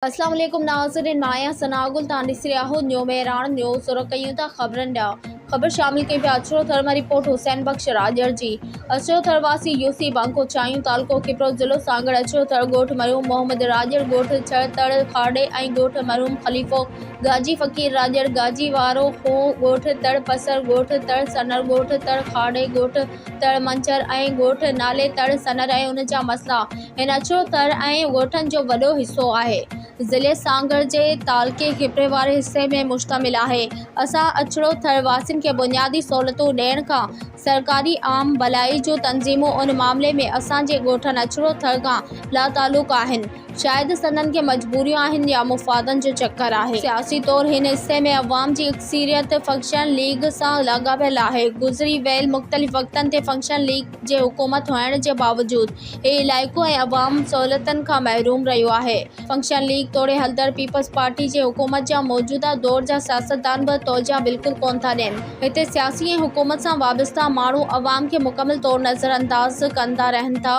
अस्सलाम वालेकुम नाज़रीन, माया सनागुल तानिसरियाहु न्यू मेरान न्यूज़ सुरकयूं था खबरन डा खबर शामिल कई पिया अचरो थरमा रिपोर्ट हुसैन बख्श राजर जी अचरो थरवासी यूसी बांको चायूं तालको किपरो जिलो सांगड़ अचरो थर गोठ मरूम मोहम्मद राजर गोठ छड़ तड़ खाड़े ऐं गोठ मरूम खलीफ़ो गाजी फ़कीर राजर गाजी वारो हो गोठ तड़ पसर गोठ तड़ सनर गोठ तड़ खाड़े गोठ तड़ मंचर ऐं गोठ नाले तड़ सनर ऐं उन जा मसला हिन अचरो थर ऐं गोठन जो वॾो हिस्सो आहे। ज़िले सांगड़ जे तालके खिपरे वारे हिस्से में मुश्तमिल है। असां अचड़ो थर वासिन के बुनियादी सहूलतूं ॾियण खां सरकारी आम भलाई जो तंज़ीमूं उन मामले में असांजे ॻोठन अचड़ो थर खां लातालुक आहिनि। शायद सनन के मजबूरियूं आहिनि या मुफ़ादन जो चक्कर आहे। सियासी तौर हिन हिस्से में अवाम जी अक्सरियत फंक्शन लीग सां लाॻापियल आहे। गुज़री वियल मुख़्तलिफ़ वक़्तन ते फंक्शन लीग जे हुकूमत हुअण जे बावजूद हे इलाइक़ो ऐं अवाम सहूलतन खां महरूम रहियो आहे। फंक्शन लीग तोड़े हलदड़ पीपल्स पार्टी जे हुकूमत जा मौजूदा दौर जा सियासतदान बि तवजा बिल्कुल कोन था ॾियनि। हिते सियासी ऐं हुकूमत सां वाबस्ता माण्हू अवाम खे मुकमिल तौर नज़रअंदाज़ कंदा रहनि था।